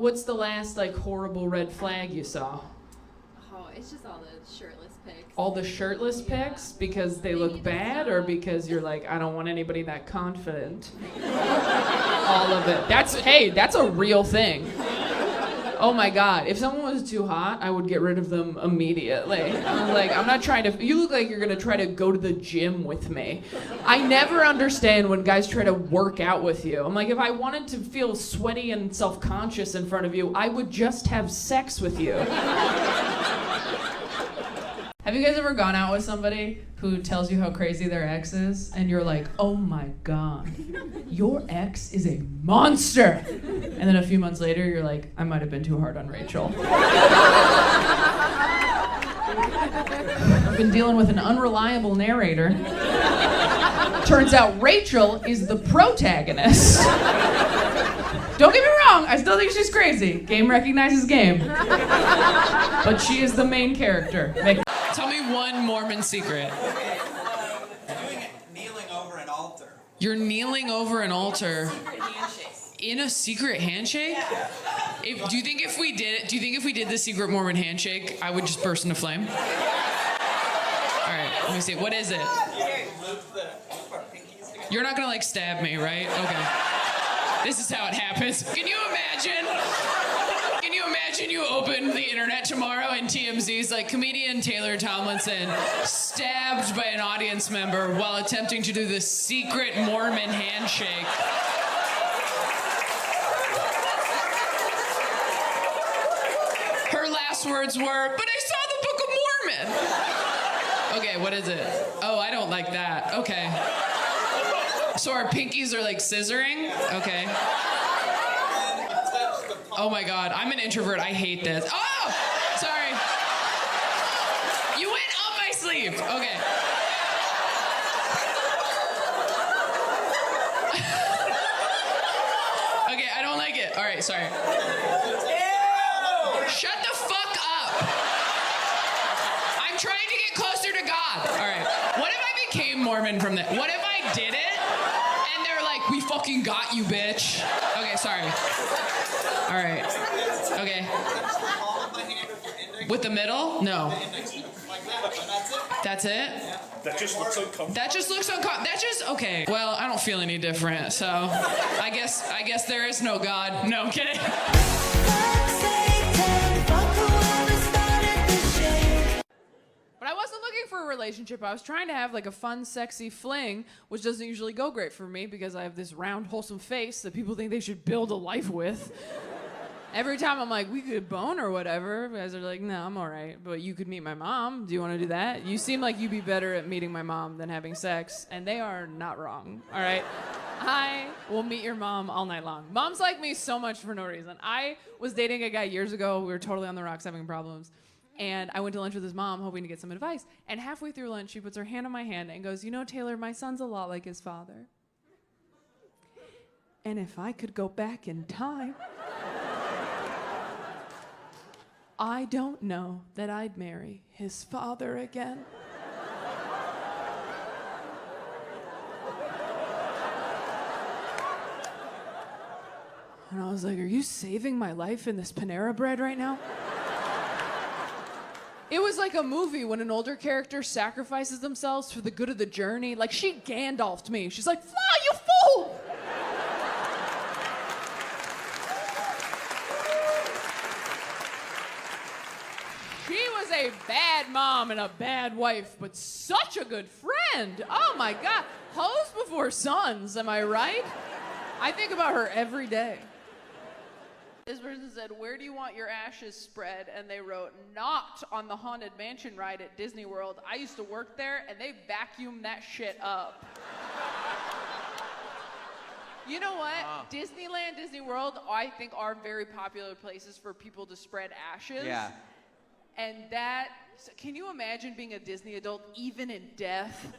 What's the last, like, horrible red flag you saw? Oh, it's just all the shirtless pics. All the shirtless pics? Because they look bad, or because you're like, I don't want anybody that confident? All of it. That's a real thing. Oh my God, if someone was too hot, I would get rid of them immediately. I'm like, I'm not trying to, you look like you're gonna try to go to the gym with me. I never understand when guys try to work out with you. I'm like, if I wanted to feel sweaty and self-conscious in front of you, I would just have sex with you. Have you guys ever gone out with somebody who tells you how crazy their ex is, and you're like, oh my God, your ex is a monster? And then a few months later, you're like, I might have been too hard on Rachel. I've been dealing with an unreliable narrator. Turns out Rachel is the protagonist. Don't get me wrong, I still think she's crazy. Game recognizes game. But she is the main character. Tell me one Mormon secret. Doing it kneeling over an altar. You're kneeling over an altar. Secret handshake. In a secret handshake? Yeah. Do you think if we did the secret Mormon handshake, I would just burst into flame? Alright, let me see. What is it? You're not gonna like stab me, right? Okay. This is how it happens. Can you imagine you open the internet tomorrow and TMZ's like comedian Taylor Tomlinson stabbed by an audience member while attempting to do the secret Mormon handshake. Her last words were, but I saw the Book of Mormon. Okay, what is it? Oh, I don't like that. Okay. So our pinkies are like scissoring? Okay. Oh my God, I'm an introvert. I hate this. Oh, sorry. You went up my sleeve. Okay. Okay, I don't like it. All right, sorry. Shut the fuck up. I'm trying to get closer to God. All right. What if I became Mormon from that? What if I did it? And they're like, we fucking got you, bitch. Okay, sorry. All right. Okay. With the middle? No. That's it? That just looks uncomfortable. Okay. Well, I don't feel any different, so I guess there is no God. No, I'm kidding. But I wasn't looking for a relationship. I was trying to have like a fun, sexy fling, which doesn't usually go great for me because I have this round, wholesome face that people think they should build a life with. Every time I'm like, we could bone or whatever, guys are like, no, I'm all right, but you could meet my mom. Do you want to do that? You seem like you'd be better at meeting my mom than having sex, and they are not wrong, all right? I will meet your mom all night long. Moms like me so much for no reason. I was dating a guy years ago. We were totally on the rocks having problems. And I went to lunch with his mom, hoping to get some advice. And halfway through lunch, she puts her hand on my hand and goes, you know, Taylor, my son's a lot like his father. And if I could go back in time, I don't know that I'd marry his father again. And I was like, are you saving my life in this Panera Bread right now? It was like a movie when an older character sacrifices themselves for the good of the journey. Like, she Gandalf'd me. She's like, fly, you fool! She was a bad mom and a bad wife, but such a good friend. Oh my God. Hoes before sons, am I right? I think about her every day. This person said, where do you want your ashes spread? And they wrote, not on the Haunted Mansion ride at Disney World. I used to work there, and they vacuumed that shit up. You know what? Disneyland, Disney World, I think are very popular places for people to spread ashes. Yeah. And can you imagine being a Disney adult, even in death?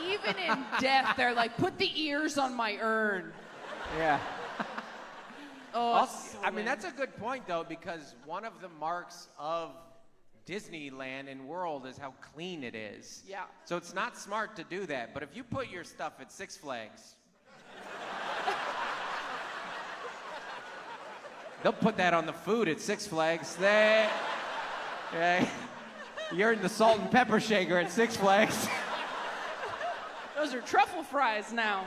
Even in death, they're like, put the ears on my urn. Yeah. Oh, Also, I mean, that's a good point, though, because one of the marks of Disneyland and World is how clean it is. Yeah. So it's not smart to do that. But if you put your stuff at Six Flags, They'll put that on the food at Six Flags. You're in the salt and pepper shaker at Six Flags. Those are truffle fries now.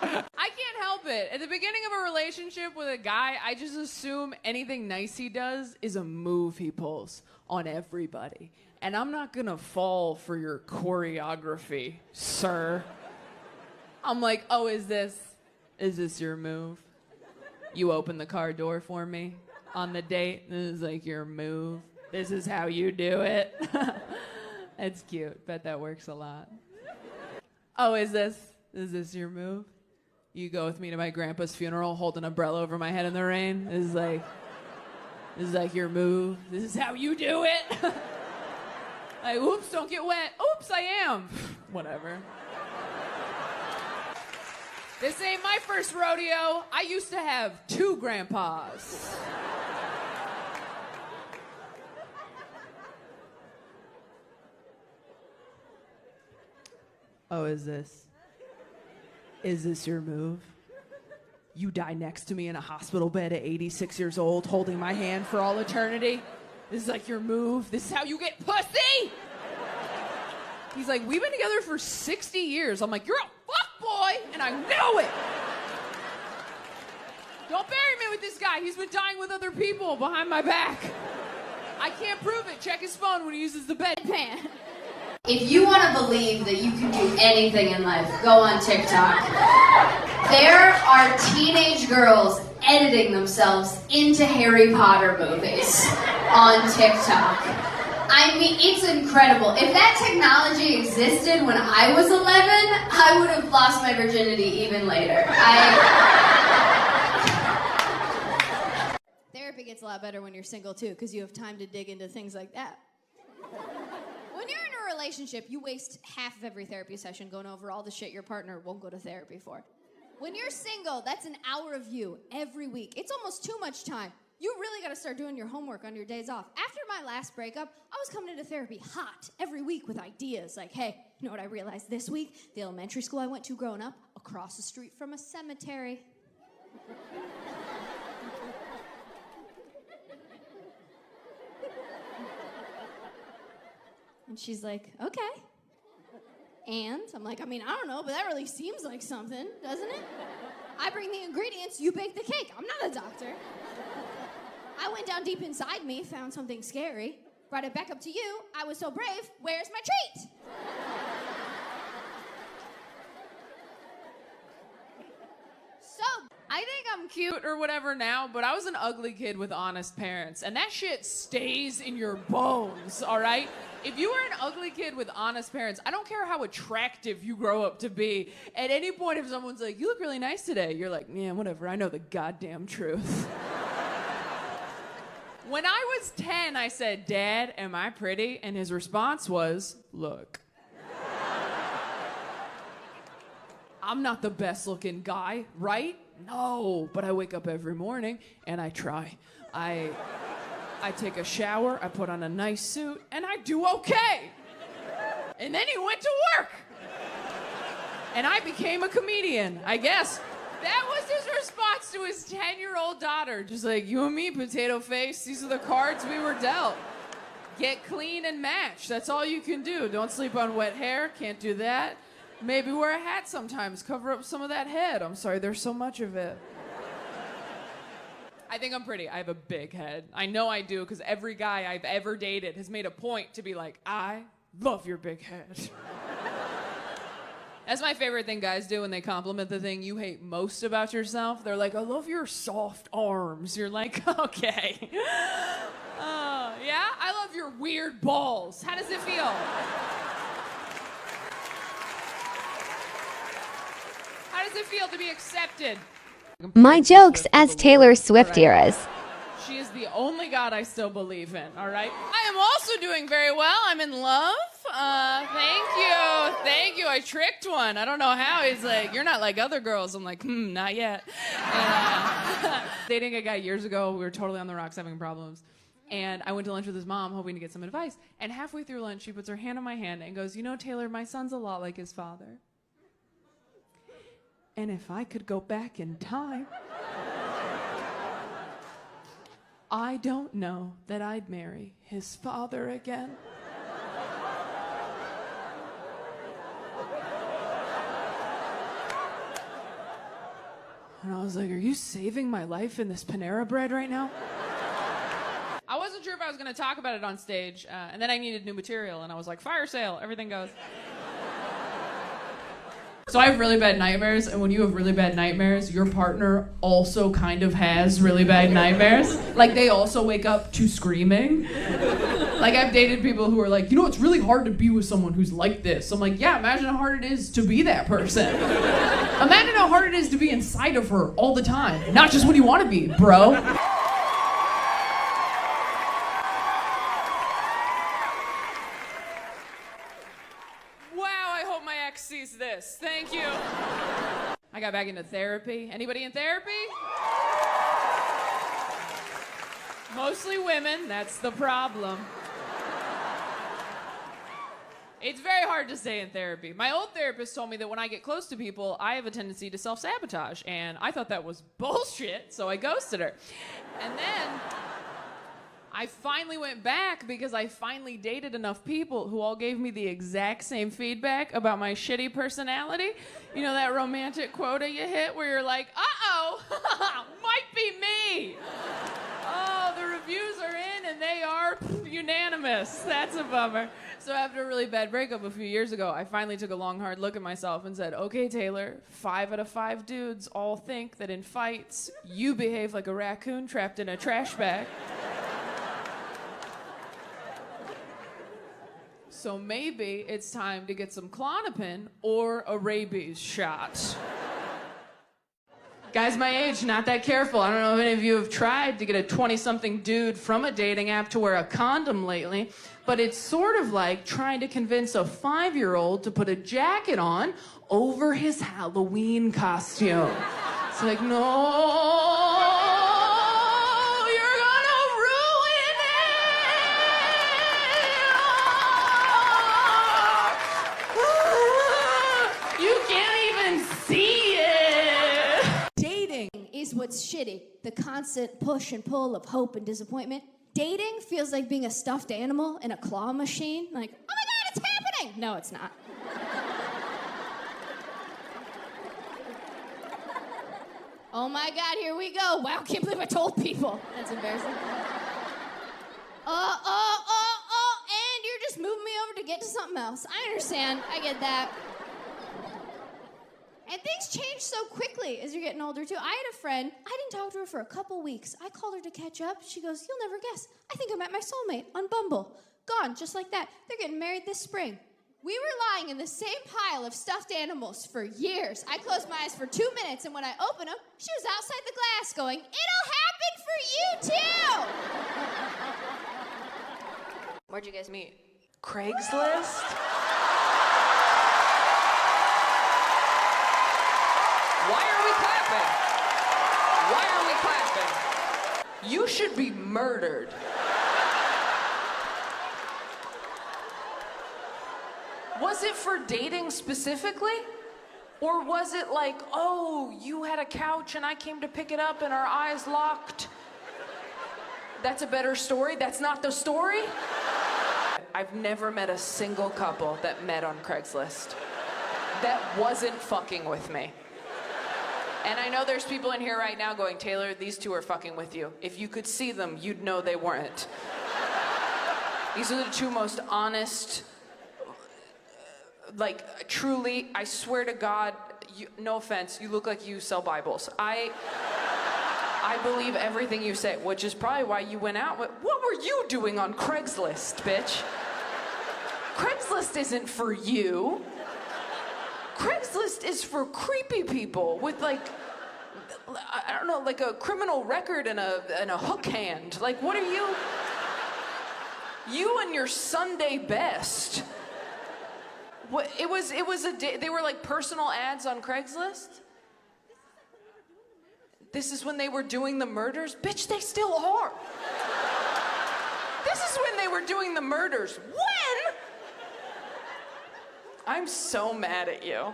I can't help it. At the beginning of a relationship with a guy, I just assume anything nice he does is a move he pulls on everybody. And I'm not gonna fall for your choreography, sir. I'm like, oh, is this your move? You open the car door for me on the date? This is like your move? This is how you do it? It's cute. Bet that works a lot. Oh, is this your move? You go with me to my grandpa's funeral, hold an umbrella over my head in the rain? This is like your move? This is how you do it? Like, oops, don't get wet. Oops, I am. Whatever. This ain't my first rodeo. I used to have 2 grandpas. Oh, is this your move? You die next to me in a hospital bed at 86 years old, holding my hand for all eternity? This is like your move? This is how you get pussy? He's like, we've been together for 60 years. I'm like, you're a fuckboy, and I know it. Don't bury me with this guy. He's been dying with other people behind my back. I can't prove it. Check his phone when he uses the bedpan. If you want to believe that you can do anything in life, go on TikTok. There are teenage girls editing themselves into Harry Potter movies on TikTok. I mean, it's incredible. If that technology existed when I was 11, I would have lost my virginity even later. Therapy gets a lot better when you're single, too, because you have time to dig into things like that. When you're in a relationship, you waste half of every therapy session going over all the shit your partner won't go to therapy for. When you're single, that's an hour of you every week. It's almost too much time. You really got to start doing your homework on your days off. After my last breakup, I was coming into therapy hot every week with ideas like, hey, you know what I realized this week? The elementary school I went to growing up, across the street from a cemetery. And she's like, okay. And I'm like, I don't know, but that really seems like something, doesn't it? I bring the ingredients, you bake the cake. I'm not a doctor. I went down deep inside me, found something scary, brought it back up to you. I was so brave. Where's my treat? So, I think I'm cute or whatever now, but I was an ugly kid with honest parents, and that shit stays in your bones, all right? If you were an ugly kid with honest parents, I don't care how attractive you grow up to be. At any point, if someone's like, you look really nice today, you're like, yeah, whatever, I know the goddamn truth. When I was 10, I said, Dad, am I pretty? And his response was, look. I'm not the best looking guy, right? No, but I wake up every morning and I try. I take a shower, I put on a nice suit, and I do okay. And then he went to work. And I became a comedian, I guess. That was his response to his 10-year-old daughter. Just like, you and me, potato face, these are the cards we were dealt. Get clean and match. That's all you can do. Don't sleep on wet hair, can't do that. Maybe wear a hat sometimes, cover up some of that head. I'm sorry, there's so much of it. I think I'm pretty. I have a big head. I know I do, because every guy I've ever dated has made a point to be like, I love your big head. That's my favorite thing guys do when they compliment the thing you hate most about yourself. They're like, I love your soft arms. You're like, okay. Yeah? I love your weird balls. How does it feel? How does it feel to be accepted? My jokes as Taylor Swift eras. She is the only God I still believe in, all right? I am also doing very well. I'm in love. Thank you. I tricked one. I don't know how. He's like, you're not like other girls. I'm like, not yet. Dating a guy years ago, we were totally on the rocks having problems. And I went to lunch with his mom, hoping to get some advice. And halfway through lunch, she puts her hand on my hand and goes, you know, Taylor, my son's a lot like his father. And if I could go back in time, I don't know that I'd marry his father again. And I was like, are you saving my life in this Panera Bread right now? I wasn't sure if I was going to talk about it on stage, and then I needed new material, and I was like, fire sale, everything goes. So I have really bad nightmares, and when you have really bad nightmares, your partner also kind of has really bad nightmares. Like, they also wake up to screaming. Like, I've dated people who are like, you know, it's really hard to be with someone who's like this. I'm like, yeah, imagine how hard it is to be that person. Imagine how hard it is to be inside of her all the time, not just when you want to be, bro. Sees this. Thank you. I got back into therapy. Anybody in therapy? Mostly women. That's the problem. It's very hard to stay in therapy. My old therapist told me that when I get close to people, I have a tendency to self-sabotage, and I thought that was bullshit, so I ghosted her. And then I finally went back because I finally dated enough people who all gave me the exact same feedback about my shitty personality. You know that romantic quota you hit where you're like, uh-oh, might be me. Oh, the reviews are in and they are unanimous. That's a bummer. So after a really bad breakup a few years ago, I finally took a long, hard look at myself and said, okay, Taylor, 5 out of 5 dudes all think that in fights, you behave like a raccoon trapped in a trash bag. So maybe it's time to get some Klonopin or a rabies shot. Guys my age, not that careful. I don't know if any of you have tried to get a 20-something dude from a dating app to wear a condom lately, but it's sort of like trying to convince a 5-year-old to put a jacket on over his Halloween costume. It's like, no. Is what's shitty. The constant push and pull of hope and disappointment. Dating feels like being a stuffed animal in a claw machine. Like, oh my God, it's happening! No, it's not. Oh my God, here we go. Wow, can't believe I told people. That's embarrassing. And you're just moving me over to get to something else. I understand. I get that. And things change so quickly as you're getting older, too. I had a friend, I didn't talk to her for a couple weeks. I called her to catch up. She goes, you'll never guess. I think I met my soulmate on Bumble. Gone, just like that. They're getting married this spring. We were lying in the same pile of stuffed animals for years. I closed my eyes for 2 minutes, and when I opened them, she was outside the glass going, it'll happen for you, too! Where'd you guys meet? Craigslist? Why are we clapping? Why are we clapping? You should be murdered. Was it for dating specifically? Or was it like, oh, you had a couch and I came to pick it up and our eyes locked? That's a better story? That's not the story? I've never met a single couple that met on Craigslist that wasn't fucking with me. And I know there's people in here right now going, Taylor, these two are fucking with you. If you could see them, you'd know they weren't. These are the two most honest, like, truly, I swear to God, no offense, you look like you sell Bibles. I believe everything you say, which is probably why you went out. What were you doing on Craigslist, bitch? Craigslist isn't for you. Craigslist is for creepy people with, like, I don't know, like a criminal record and a hook hand. Like, what are you? You and your Sunday best. What, it was they were like personal ads on Craigslist? This is when they were doing the murders? Bitch, they still are. This is when they were doing the murders. When? I'm so mad at you.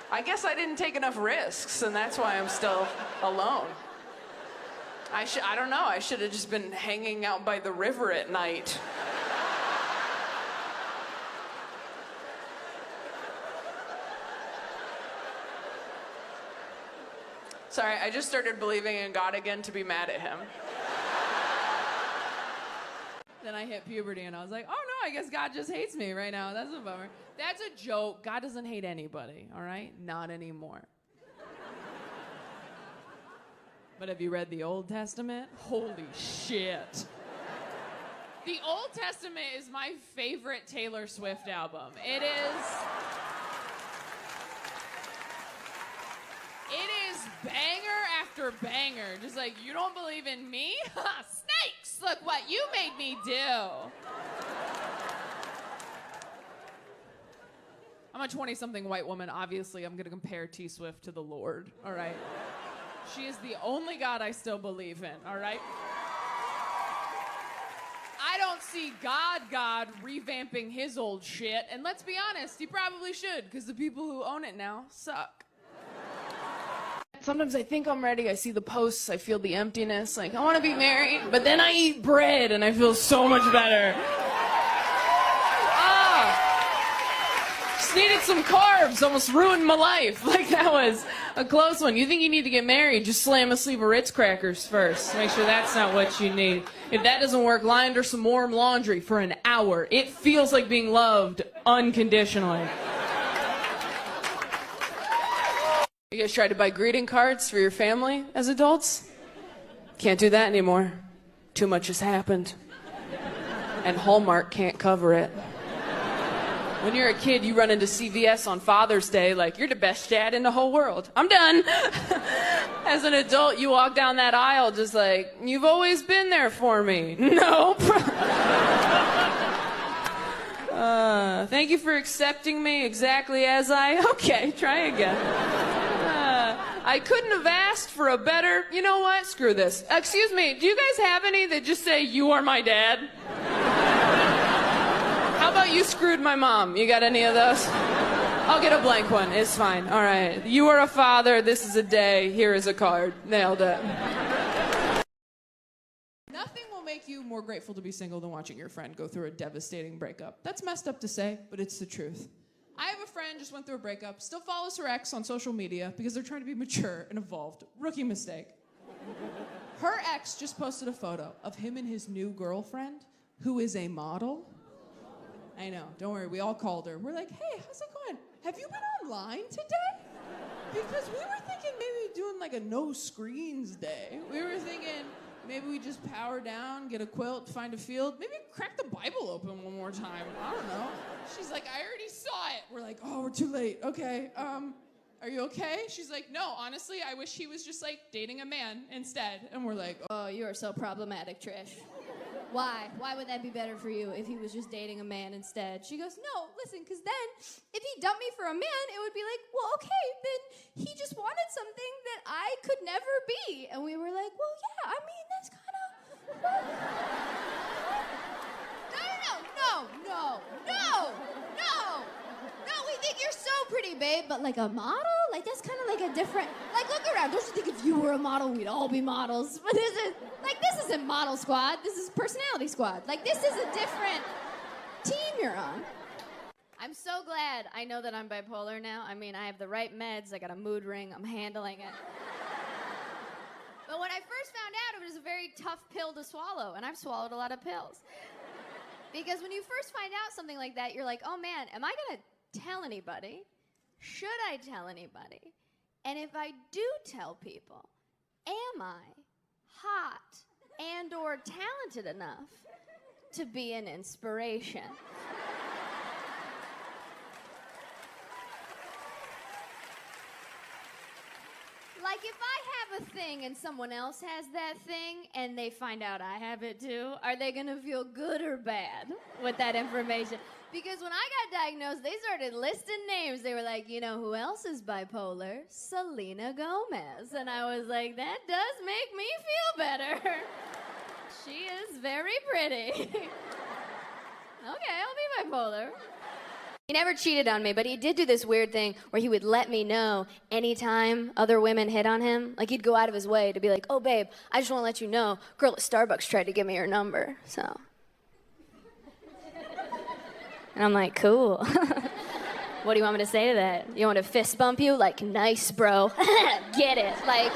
I guess I didn't take enough risks, and that's why I'm still alone. I don't know. I should have just been hanging out by the river at night. Sorry, I just started believing in God again to be mad at him. Then I hit puberty and I was like, oh no, I guess God just hates me right now. That's a bummer. That's a joke. God doesn't hate anybody, all right? Not anymore. But have you read the Old Testament? Holy shit. The Old Testament is my favorite Taylor Swift album. It is banger after banger. Just like, you don't believe in me? Snakes! Look what you made me do. I'm a 20-something white woman. Obviously, I'm going to compare T Swift to the Lord, all right? She is the only God I still believe in, all right? I don't see God revamping his old shit, and let's be honest, he probably should, because the people who own it now suck. Sometimes I think I'm ready, I see the posts, I feel the emptiness, like, I want to be married, but then I eat bread, and I feel so much better. Just needed some carbs, almost ruined my life. Like, that was a close one. You think you need to get married, just slam a sleeve of Ritz crackers first. Make sure that's not what you need. If that doesn't work, lie under some warm laundry for an hour. It feels like being loved unconditionally. You guys tried to buy greeting cards for your family as adults? Can't do that anymore. Too much has happened. And Hallmark can't cover it. When you're a kid, you run into CVS on Father's Day like, you're the best dad in the whole world. I'm done. As an adult, you walk down that aisle just like, you've always been there for me. Nope. Thank you for accepting me exactly as okay, try again. I couldn't have asked for a better, you know what, screw this. Excuse me, do you guys have any that just say, you are my dad? How about you screwed my mom? You got any of those? I'll get a blank one. It's fine. All right. You are a father. This is a day. Here is a card. Nailed it. Nothing will make you more grateful to be single than watching your friend go through a devastating breakup. That's messed up to say, but it's the truth. I have a friend just went through a breakup, still follows her ex on social media because they're trying to be mature and evolved. Rookie mistake. Her ex just posted a photo of him and his new girlfriend, who is a model. I know, don't worry, we all called her. We're like, hey, how's it going? Have you been online today? Because we were thinking maybe doing like a no screens day. We were thinking maybe we just power down, get a quilt, find a field, maybe crack the Bible open one more time. I don't know. She's like, I already saw it. We're like, oh, we're too late. Okay, are you okay? She's like, no, honestly, I wish he was just like dating a man instead. And we're like, Oh, you are so problematic, Trish. Why? Why would that be better for you if he was just dating a man instead? She goes, no, listen, because then if he dumped me for a man, it would be like, well, okay, then he just wanted something that I could never be. And we were like, well, yeah, I mean, that's kind of... No, we think you're so pretty, babe, but like a model? Like, that's kind of like a different... Like, look around. Don't you think if you were a model, we'd all be models? But this isn't Model Squad. This is Personality Squad. Like, this is a different team you're on. I'm so glad I know that I'm bipolar now. I mean, I have the right meds. I got a mood ring. I'm handling it. But when I first found out, it was a very tough pill to swallow, and I've swallowed a lot of pills. Because when you first find out something like that, you're like, oh man, am I gonna tell anybody? Should I tell anybody? And if I do tell people, am I hot and or talented enough to be an inspiration? Like, if I have a thing and someone else has that thing and they find out I have it too, are they gonna feel good or bad with that information? Because when I got diagnosed, they started listing names. They were like, you know who else is bipolar? Selena Gomez. And I was like, that does make me feel better. She is very pretty. Okay, I'll be bipolar. He never cheated on me, but he did do this weird thing where he would let me know anytime other women hit on him. Like, he'd go out of his way to be like, oh, babe, I just want to let you know, girl at Starbucks tried to give me her number, so. And I'm like, cool. What do you want me to say to that? You want me to fist bump you? Like, nice, bro. Get it. Like,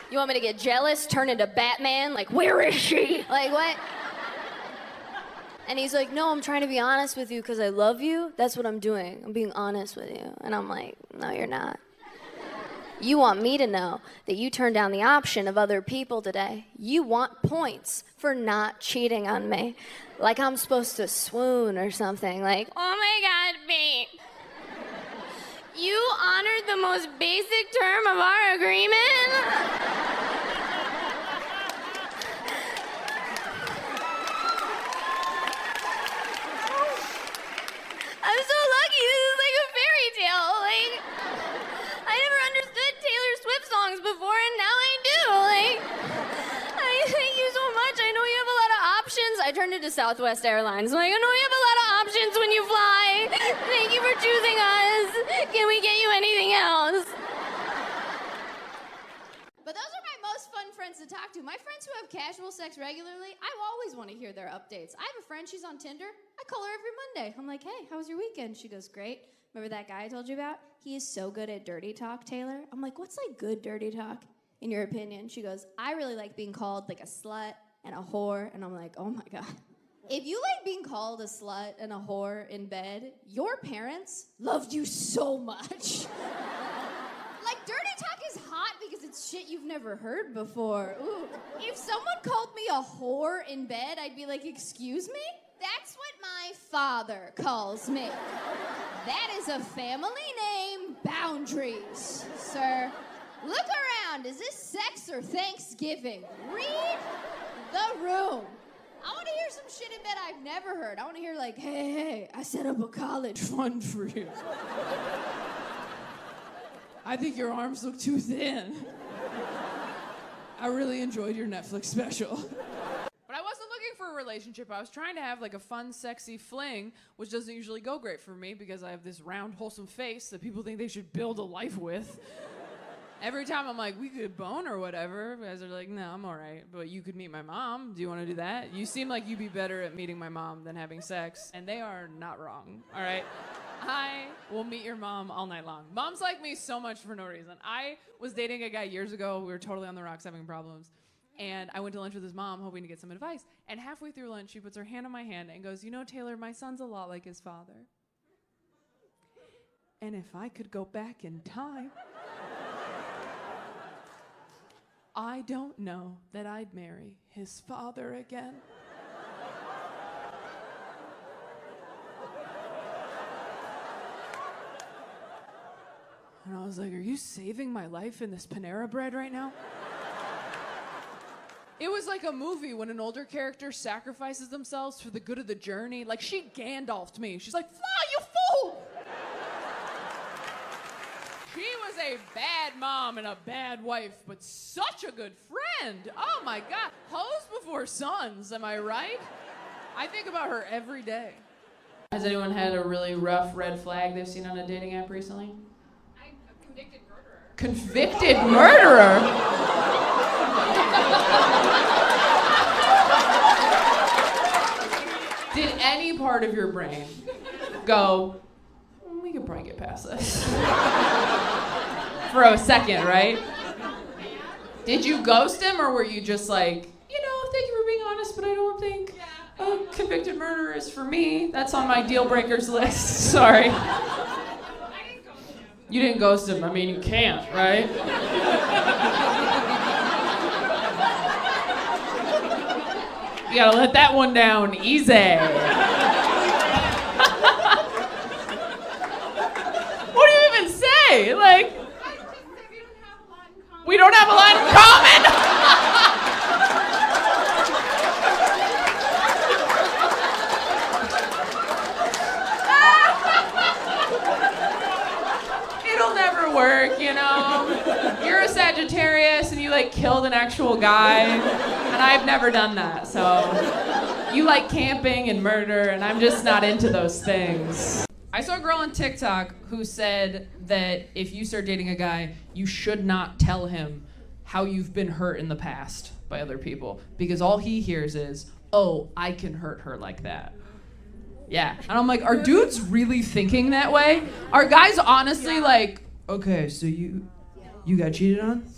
you want me to get jealous, turn into Batman? Like, where is she? Like, what? And he's like, no, I'm trying to be honest with you because I love you. That's what I'm doing. I'm being honest with you. And I'm like, no, you're not. You want me to know that you turned down the option of other people today. You want points for not cheating on me. Like I'm supposed to swoon or something. Like, oh my God, babe. You honored the most basic term of our agreement? I'm so lucky. This is like a fairy tale. Like, I never understood Taylor Swift songs before, and now I do. Like, I thank you so much. I know you have a lot of options. I turned into Southwest Airlines. I'm like, I know you have a lot of options when you fly. Thank you for choosing us. Can we get you anything else? But those are my most fun friends to talk to. My friends who have casual sex regularly, I always want to hear their updates. I have a friend, she's on Tinder. I call her every Monday. I'm like, hey, how was your weekend? She goes, great. Remember that guy I told you about? He is so good at dirty talk, Taylor. I'm like, what's like good dirty talk, in your opinion? She goes, I really like being called like a slut and a whore. And I'm like, oh my God. If you like being called a slut and a whore in bed, your parents loved you so much. Like, dirty talk is hot because it's shit you've never heard before. Ooh. If someone called me a whore in bed, I'd be like, excuse me? That's what my father calls me. That is a family name, boundaries, sir. Look around. Is this sex or Thanksgiving? Read the room. I want to hear some shit in bed I've never heard. I want to hear like, hey, I set up a college fund for you. I think your arms look too thin. I really enjoyed your Netflix special. But I wasn't looking for a relationship. I was trying to have like a fun, sexy fling, which doesn't usually go great for me because I have this round, wholesome face that people think they should build a life with. Every time I'm like, we could bone or whatever, guys are like, no, I'm all right, but you could meet my mom. Do you want to do that? You seem like you'd be better at meeting my mom than having sex, and they are not wrong, all right? I will meet your mom all night long. Moms like me so much for no reason. I was dating a guy years ago. We were totally on the rocks having problems. And I went to lunch with his mom hoping to get some advice. And halfway through lunch, she puts her hand on my hand and goes, you know, Taylor, my son's a lot like his father. And if I could go back in time, I don't know that I'd marry his father again. And I was like, are you saving my life in this Panera Bread right now? It was like a movie when an older character sacrifices themselves for the good of the journey. Like, she Gandalf'd me. She's like, fly, you fool! She was a bad mom and a bad wife, but such a good friend. Oh my God. Hoes before sons, am I right? I think about her every day. Has anyone had a really rough red flag they've seen on a dating app recently? A convicted murderer. Convicted murderer? Did any part of your brain go, we could probably get past this? For a second, right? Did you ghost him, or were you just like, you know, thank you for being honest, but I don't think a convicted murderer is for me. That's on my deal breakers list. Sorry. You didn't ghost him. I mean, you can't, right? You gotta let that one down easy. What do you even say? Like, we don't have a lot in common? It'll never work, you know? You're a Sagittarius and you like killed an actual guy, and I've never done that, so You like camping and murder, and I'm just not into those things. I saw a girl on TikTok who said that if you start dating a guy, you should not tell him how you've been hurt in the past by other people, because all he hears is, oh, I can hurt her like that. Yeah. And I'm like, are dudes really thinking that way? Are guys honestly like, okay, so you got cheated on?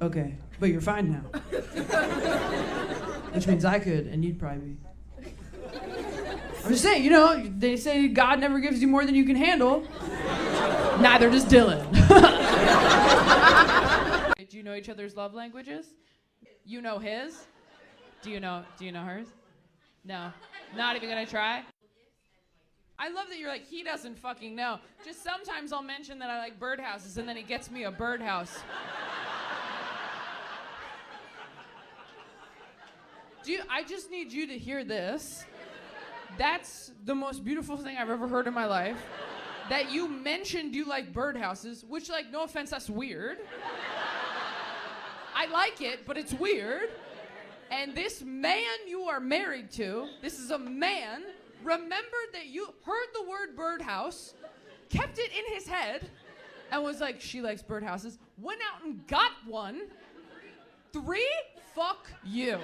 Okay, but you're fine now. Which means I could, and you'd probably be. I'm just saying, they say God never gives you more than you can handle. Neither does Dylan. Do you know each other's love languages? You know his? Do you know hers? No. Not even gonna try? I love that you're like, he doesn't fucking know. Just sometimes I'll mention that I like birdhouses, and then he gets me a birdhouse. I just need you to hear this. That's the most beautiful thing I've ever heard in my life. That you mentioned you like birdhouses, which, like, no offense, that's weird. I like it, but it's weird. And this man you are married to, this is a man, remembered that you heard the word birdhouse, kept it in his head, and was like, she likes birdhouses, went out and got one. 3? Fuck you.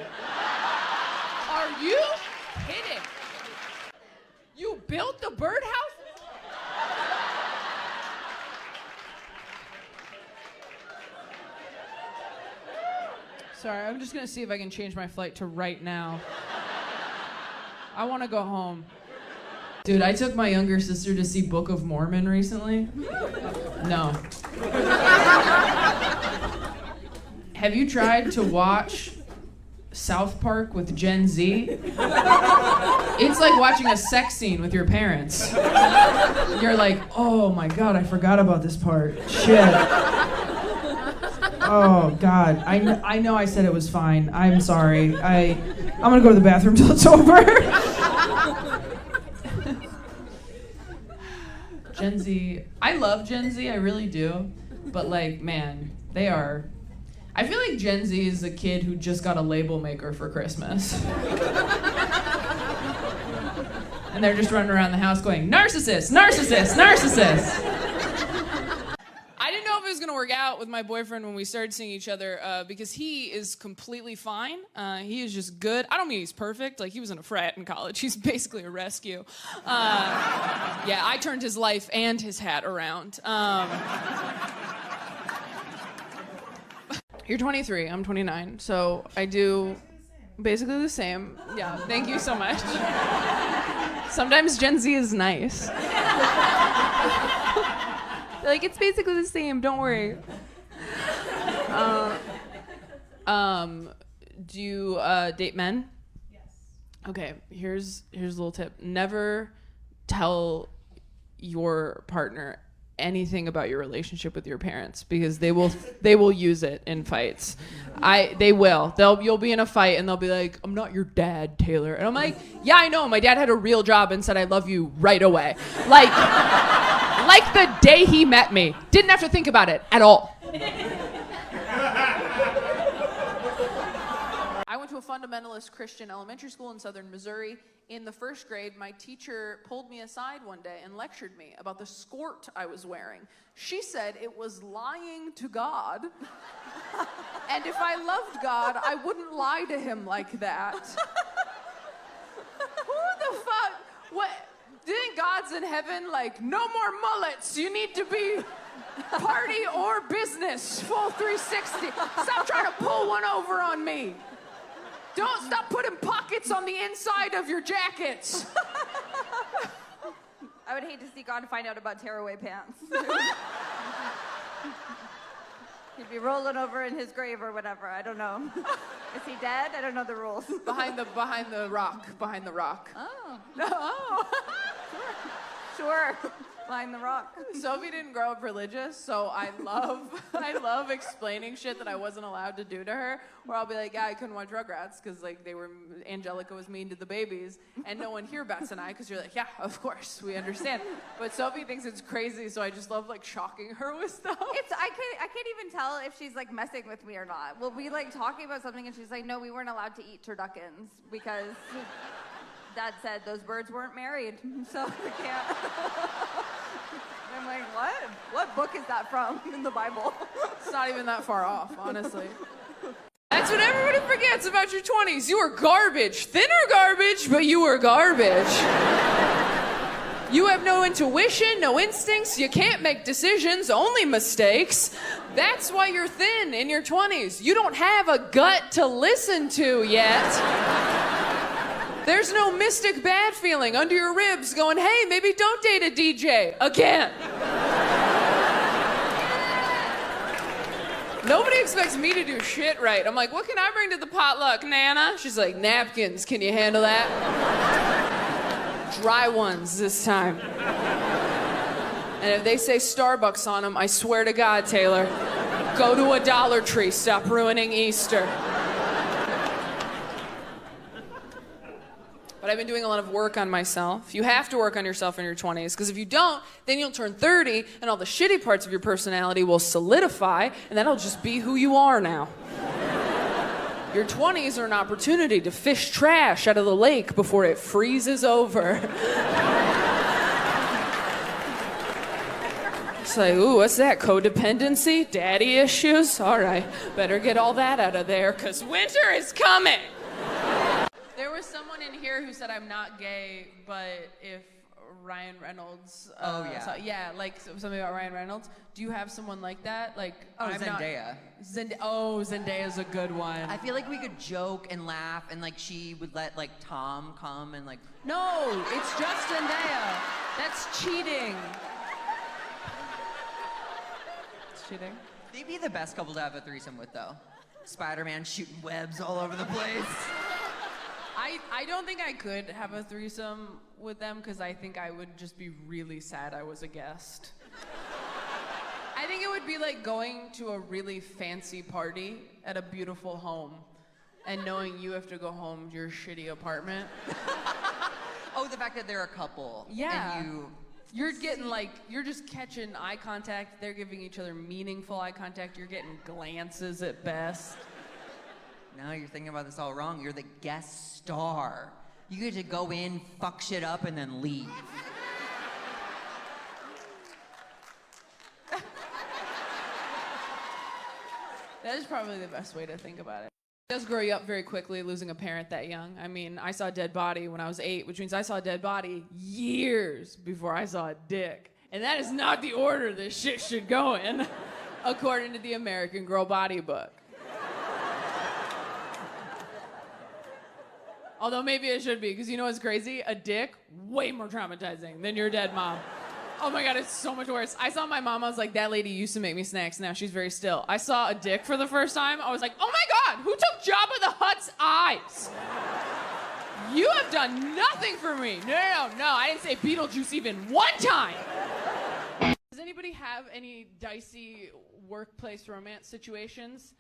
Are you kidding? You built the birdhouse? Sorry, I'm just gonna see if I can change my flight to right now. I wanna go home. Dude, I took my younger sister to see Book of Mormon recently. No. Have you tried to watch South Park with Gen Z? It's like watching a sex scene with your parents. You're like, oh my God, I forgot about this part. Shit. Oh God, I know I said it was fine. I'm sorry. I'm gonna go to the bathroom till it's over. Gen Z, I love Gen Z, I really do. But like, man, I feel like Gen Z is a kid who just got a label maker for Christmas. And they're just running around the house going, narcissist, narcissist, narcissist. I didn't know if it was gonna work out with my boyfriend when we started seeing each other because he is completely fine. He is just good. I don't mean he's perfect. Like, he was in a frat in college. He's basically a rescue. Yeah, I turned his life and his hat around. You're 23, I'm 29, so I do basically the same. Yeah, thank you so much. Sometimes Gen Z is nice. They're like, it's basically the same, don't worry. Do you date men? Yes. Okay, here's a little tip. Never tell your partner anything about your relationship with your parents, because they will use it in fights. You'll be in a fight and they'll be like, I'm not your dad, Taylor. And I'm like, yeah, I know. My dad had a real job and said I love you right away. Like the day he met me. Didn't have to think about it at all. I went to a fundamentalist Christian elementary school in southern Missouri. In the first grade, my teacher pulled me aside one day and lectured me about the skirt I was wearing. She said it was lying to God. And if I loved God, I wouldn't lie to him like that. Who the fuck? What? Do you think God's in heaven like, no more mullets, you need to be party or business, full 360. Stop trying to pull one over on me. Don't stop putting pockets on the inside of your jackets. I would hate to see God find out about tearaway pants. He'd be rolling over in his grave or whatever. I don't know. Is he dead? I don't know the rules. Behind the rock. Oh. Oh. Sure. Find the rock. Sophie didn't grow up religious, so I love explaining shit that I wasn't allowed to do to her. Where I'll be like, yeah, I couldn't watch Rugrats because like Angelica was mean to the babies, and no one here bats an eye because you're like, yeah, of course, we understand. But Sophie thinks it's crazy, so I just love like shocking her with stuff. I can't even tell if she's like messing with me or not. We'll be like talking about something and she's like, no, we weren't allowed to eat turduckens because Dad said those birds weren't married, so we can't. I'm like, what? What book is that from in the Bible? It's not even that far off, honestly. That's what everybody forgets about your 20s. You were garbage. Thinner garbage, but you were garbage. You have no intuition, no instincts. You can't make decisions, only mistakes. That's why you're thin in your 20s. You don't have a gut to listen to yet. There's no mystic bad feeling under your ribs going, hey, maybe don't date a DJ again. Nobody expects me to do shit right. I'm like, what can I bring to the potluck, Nana? She's like, napkins, can you handle that? Dry ones this time. And if they say Starbucks on them, I swear to God, Taylor, go to a Dollar Tree, stop ruining Easter. But I've been doing a lot of work on myself. You have to work on yourself in your 20s, because if you don't, then you'll turn 30, and all the shitty parts of your personality will solidify, and that'll just be who you are now. Your 20s are an opportunity to fish trash out of the lake before it freezes over. It's like, ooh, what's that, codependency? Daddy issues? All right, better get all that out of there, because winter is coming. There was someone in here who said I'm not gay, but if Ryan Reynolds... like something about Ryan Reynolds. Do you have someone like that? Like, Zendaya. Zendaya's a good one. I feel like we could joke and laugh, and like she would let like Tom come and like... No, it's just Zendaya. That's cheating. It's cheating. They'd be the best couple to have a threesome with, though. Spider-Man shooting webs all over the place. I don't think I could have a threesome with them because I think I would just be really sad I was a guest. I think it would be like going to a really fancy party at a beautiful home and knowing you have to go home to your shitty apartment. Oh, the fact that they're a couple. Yeah. And you're getting like, you're just catching eye contact. They're giving each other meaningful eye contact. You're getting glances at best. No, you're thinking about this all wrong. You're the guest star. You get to go in, fuck shit up, and then leave. That is probably the best way to think about it. It does grow you up very quickly, losing a parent that young. I mean, I saw a dead body when I was 8, which means I saw a dead body years before I saw a dick. And that is not the order this shit should go in, according to the American Girl Body Book. Although maybe it should be, because you know what's crazy? A dick, way more traumatizing than your dead mom. Oh my God, it's so much worse. I saw my mom, I was like, that lady used to make me snacks, now she's very still. I saw a dick for the first time, I was like, oh my God, who took Jabba the Hutt's eyes? You have done nothing for me. No, I didn't say Beetlejuice even one time. Does anybody have any dicey workplace romance situations?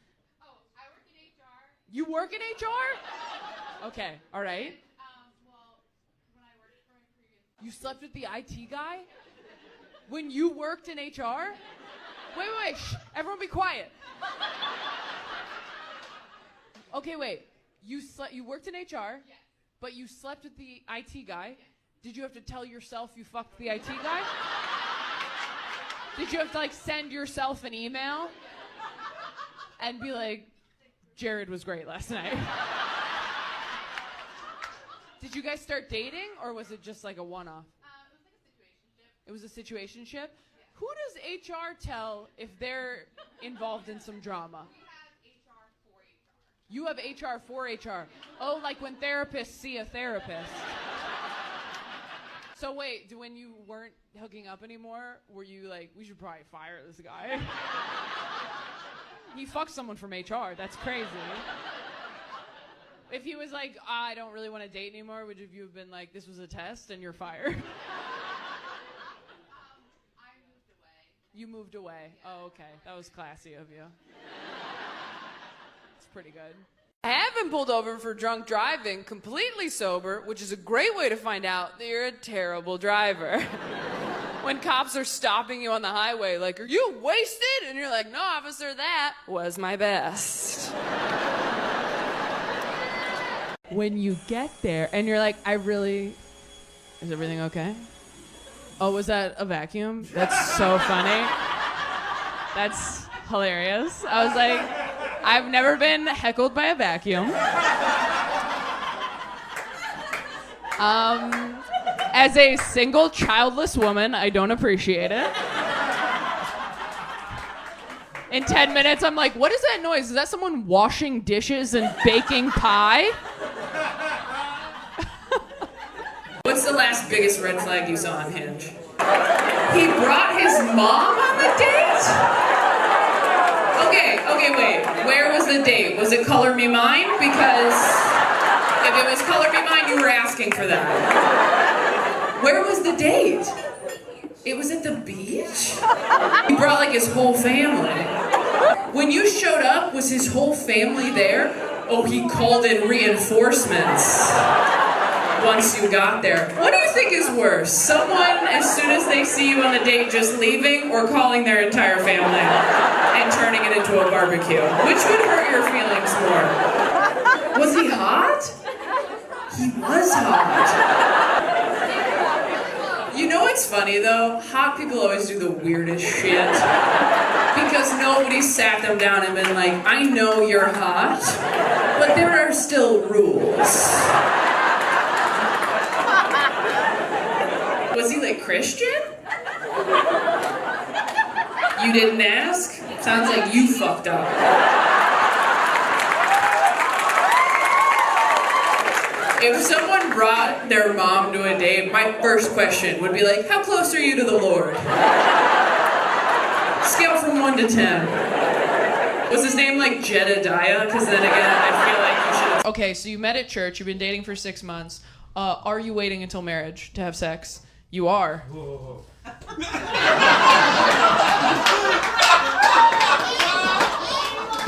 Oh, I work in HR. You work in HR? Okay, all right. Well, when I worked for my previous... You slept with the IT guy? When you worked in HR? Wait, shh, everyone be quiet. Okay, wait. You worked in HR, Yes. But you slept with the IT guy. Yes. Did you have to tell yourself you fucked the IT guy? Did you have to like send yourself an email and be like, Jared was great last night? Did you guys start dating, or was it just like a one-off? It was a situationship. Yeah. Who does HR tell if they're involved in some drama? We have HR for HR. You have HR for HR. Oh, like when therapists see a therapist. So wait, when you weren't hooking up anymore, were you like, we should probably fire this guy? He fucked someone from HR. That's crazy. If he was like, I don't really want to date anymore, would you have been like, this was a test and you're fired? You moved away. Oh, okay. That was classy of you. It's pretty good. I have been pulled over for drunk driving, completely sober, which is a great way to find out that you're a terrible driver. When cops are stopping you on the highway, like, are you wasted? And you're like, no, officer, that was my best. When you get there and you're like, is everything okay? Oh, was that a vacuum? That's so funny. That's hilarious. I was like, I've never been heckled by a vacuum. As a single childless woman, I don't appreciate it. In 10 minutes, I'm like, what is that noise? Is that someone washing dishes and baking pie? What's the last biggest red flag you saw on Hinge? He brought his mom on the date? Okay, wait. Where was the date? Was it Color Me Mine? Because if it was Color Me Mine, you were asking for that. Where was the date? It was at the beach? He brought like his whole family. When you showed up, was his whole family there? Oh, he called in reinforcements once you got there. What do you think is worse? Someone, as soon as they see you on the date, just leaving, or calling their entire family and turning it into a barbecue? Which would hurt your feelings more? Was he hot? He was hot. You know what's funny though? Hot people always do the weirdest shit. Because nobody sat them down and been like, I know you're hot, but there are still rules. Was he like Christian? You didn't ask? Sounds like you fucked up. If someone brought their mom to a date, my first question would be like, how close are you to the Lord? Scale from 1 to 10. Was his name like Jedediah? Because then again, I feel like you should. Okay, so you met at church, you've been dating for 6 months. Are you waiting until marriage to have sex? You are. Whoa.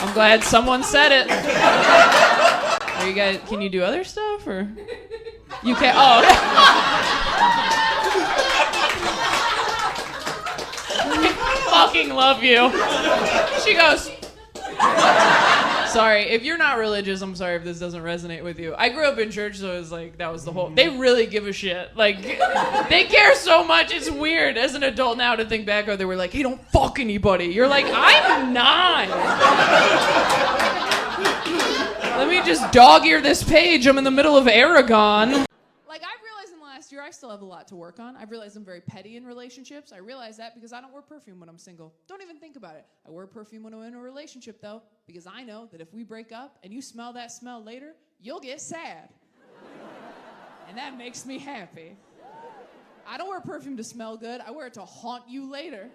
I'm glad someone said it. Are you guys, can you do other stuff or? You can't, oh. I fucking love you. She goes, sorry, if you're not religious, I'm sorry if this doesn't resonate with you. I grew up in church, so it was like, that was the whole, they really give a shit. Like, they care so much, it's weird as an adult now to think back, or they were like, hey, don't fuck anybody. You're like, I'm 9. Let me just dog-ear this page. I'm in the middle of Aragon. Like, I've realized in the last year, I still have a lot to work on. I've realized I'm very petty in relationships. I realize that because I don't wear perfume when I'm single. Don't even think about it. I wear perfume when I'm in a relationship, though, because I know that if we break up and you smell that smell later, you'll get sad. And that makes me happy. I don't wear perfume to smell good. I wear it to haunt you later.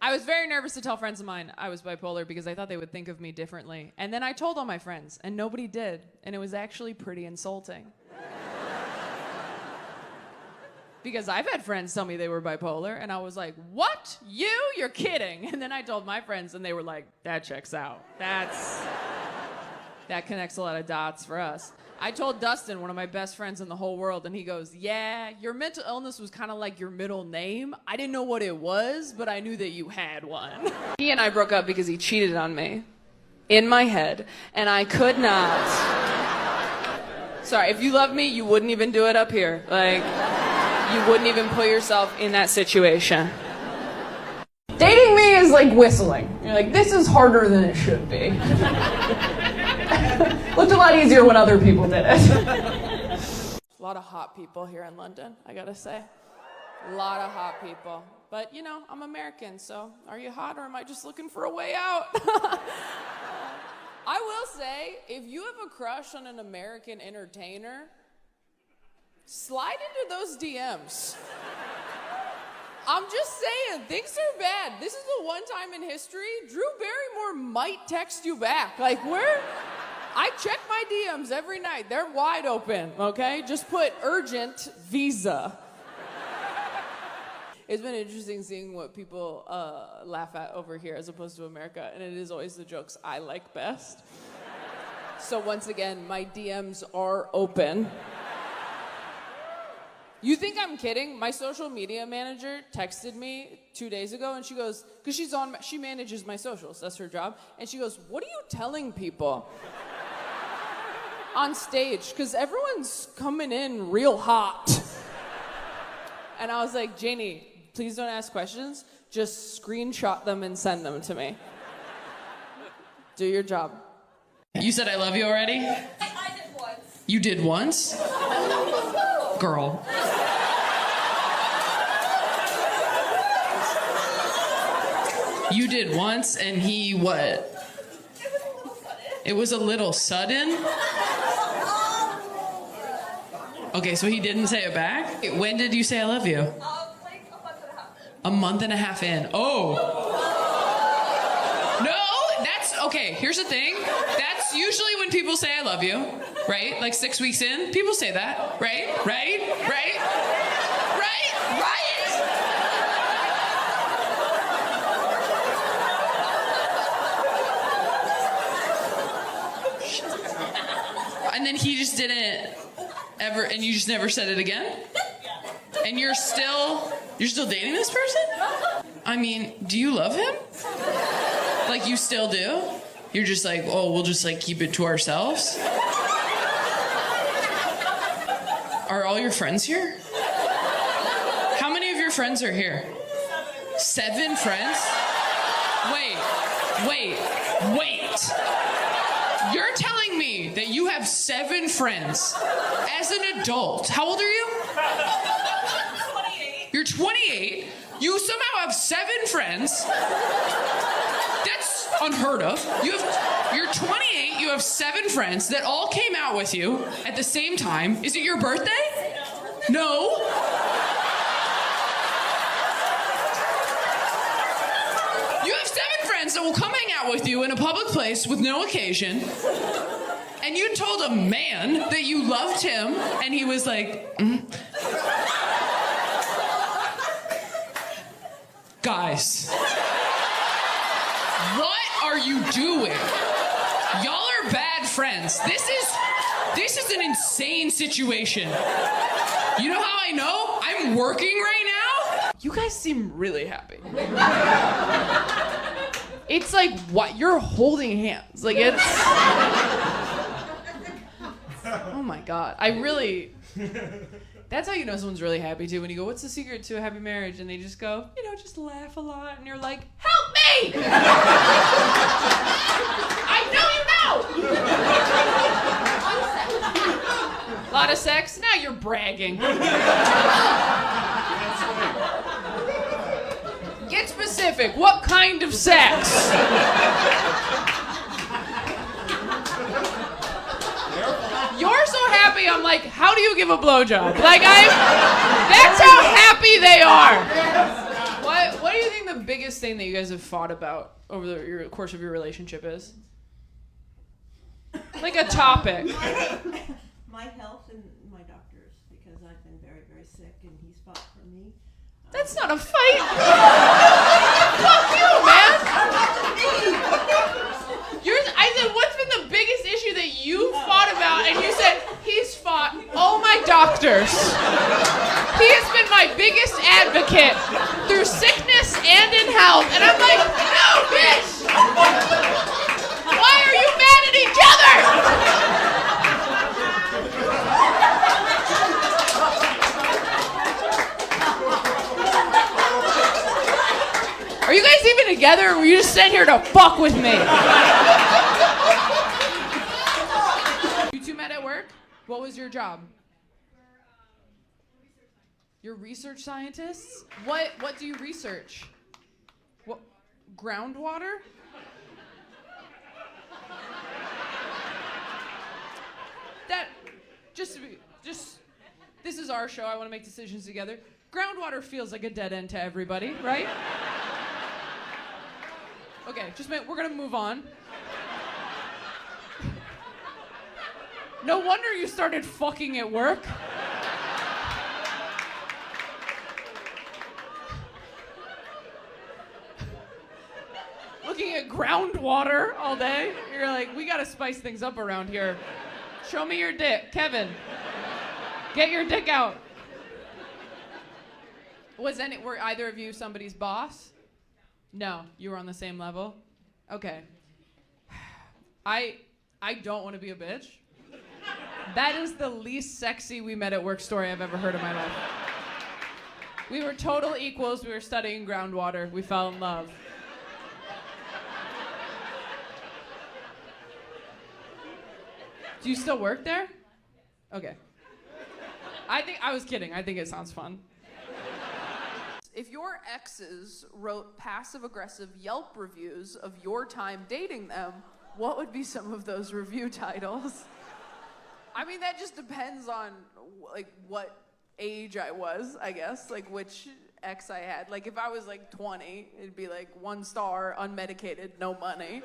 I was very nervous to tell friends of mine I was bipolar because I thought they would think of me differently. And then I told all my friends, and nobody did. And it was actually pretty insulting. Because I've had friends tell me they were bipolar, and I was like, what? You? You're kidding. And then I told my friends, and they were like, that checks out. That connects a lot of dots for us. I told Dustin, one of my best friends in the whole world, and he goes, yeah, your mental illness was kind of like your middle name. I didn't know what it was, but I knew that you had one. He and I broke up because he cheated on me in my head, and I could not. Sorry, if you love me, you wouldn't even do it up here. Like, you wouldn't even put yourself in that situation. Dating me is like whistling. You're like, this is harder than it should be. Looked a lot easier when other people did it. A lot of hot people here in London, I gotta say. A lot of hot people. But, you know, I'm American, so are you hot or am I just looking for a way out? I will say, if you have a crush on an American entertainer, slide into those DMs. I'm just saying, things are bad. This is the one time in history Drew Barrymore might text you back. Like, I check my DMs every night. They're wide open, okay? Just put urgent visa. It's been interesting seeing what people laugh at over here as opposed to America, and it is always the jokes I like best. So once again, my DMs are open. You think I'm kidding? My social media manager texted me 2 days ago, and she goes, because she manages my socials, that's her job, and she goes, what are you telling people on stage? Because everyone's coming in real hot. And I was like, Janie, please don't ask questions, just screenshot them and send them to me. Do your job. You said I love you already? I did once. You did once? Girl. You did once and he what? It was a little sudden? Okay, so he didn't say it back? When did you say I love you? Like a month and a half. A month and a half in. Oh. No, that's, okay, here's the thing. That's usually when people say I love you, right? Like 6 weeks in, people say that, right? Right? Right? Right? Right? And then he just didn't ever, and you just never said it again? And you're still dating this person? I mean, do you love him? Like you still do? You're just like, oh, we'll just like keep it to ourselves? Are all your friends here? How many of your friends are here? 7 friends? Wait. You're telling me that you have 7 friends as an adult. How old are you? 28. You're 28. You somehow have 7 friends. That's unheard of. You're 28. You have 7 friends that all came out with you at the same time. Is it your birthday? No. You have 7 friends that will come hang out with you in a public place with no occasion. And you told a man that you loved him, and he was like, Guys, what are you doing? Y'all are bad friends. This is an insane situation. You know how I know? I'm working right now. You guys seem really happy. It's like, what? You're holding hands. Like, it's... Oh my God. That's how you know someone's really happy too. When you go, what's the secret to a happy marriage? And they just go, just laugh a lot. And you're like, help me! I know you know! A lot of sex? Now you're bragging. Get specific. What kind of sex? You're so happy, I'm like, how do you give a blowjob? Like, that's how happy they are. What do you think the biggest thing that you guys have fought about over the course of your relationship is? Like a topic. My health and my doctors, because I've been very, very sick and he's fought for me. That's not a fight. Fuck you, man. I said, what's been the biggest issue that you fought about? And you said, he's fought all my doctors. He has been my biggest advocate through sickness and in health. And I'm like, no, bitch. Why are you mad at each other? Are you guys even together, or were you just sitting here to fuck with me? You two met at work? What was your job? You're research scientists? What do you research? What, groundwater? This is our show. I want to make decisions together. Groundwater feels like a dead end to everybody, right? Okay, we're gonna move on. No wonder you started fucking at work. Looking at groundwater all day. You're like, we gotta spice things up around here. Show me your dick. Kevin, get your dick out. Were either of you somebody's boss? No, you were on the same level? Okay. I don't want to be a bitch. That is the least sexy we met at work story I've ever heard in my life. We were total equals. We were studying groundwater. We fell in love. Do you still work there? Okay. I was kidding. I think it sounds fun. If your exes wrote passive-aggressive Yelp reviews of your time dating them, what would be some of those review titles? I mean, that just depends on like what age I was, I guess, like which ex I had. Like if I was like 20, it'd be like 1 star, unmedicated, no money.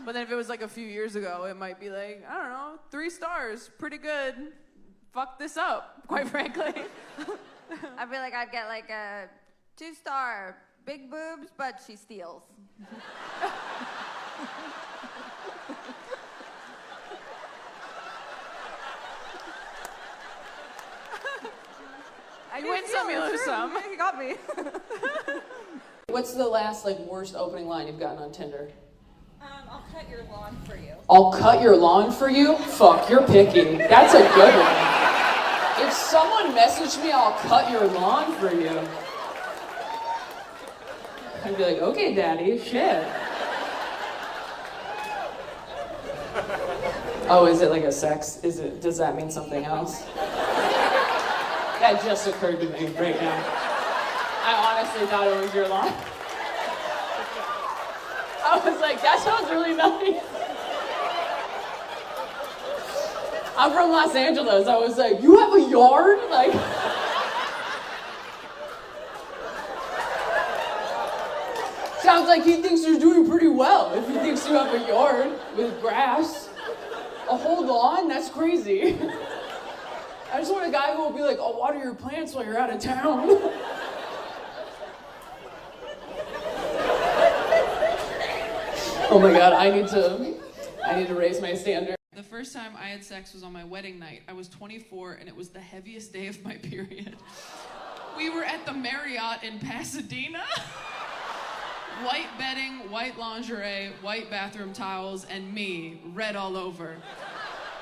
But then if it was like a few years ago, it might be like, I don't know, 3 stars, pretty good. Fuck this up, quite frankly. I feel like I'd get like a 2-star, big boobs, but she steals. You win some, you lose some. You got me. What's the last like worst opening line you've gotten on Tinder? I'll cut your lawn for you. I'll cut your lawn for you? Fuck, you're picky. That's a good one. If someone messaged me, I'll cut your lawn for you. I'd be like, okay, daddy, shit. Oh, is it like a sex? Does that mean something else? That just occurred to me right now. I honestly thought it was your lawn. I was like, that sounds really nice. I'm from Los Angeles. I was like, you have a yard? Like, sounds like he thinks you're doing pretty well if he thinks you have a yard with grass. A whole lawn? That's crazy. I just want a guy who will be like, I'll water your plants while you're out of town. Oh my God, I need to raise my standard. The first time I had sex was on my wedding night. I was 24 and it was the heaviest day of my period. We were at the Marriott in Pasadena. White bedding, white lingerie, white bathroom towels, and me, red all over.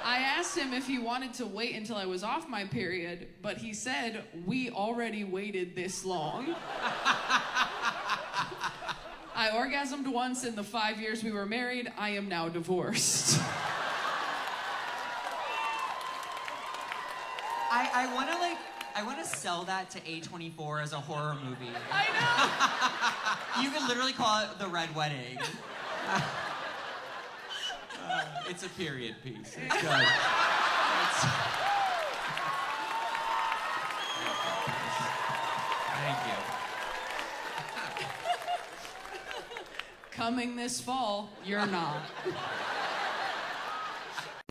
I asked him if he wanted to wait until I was off my period, but he said, we already waited this long. I orgasmed once in the 5 years we were married. I am now divorced. I want to sell that to A24 as a horror movie. I know. You could literally call it The Red Wedding. It's a period piece. It's good. Thank you. Coming this fall, you're not.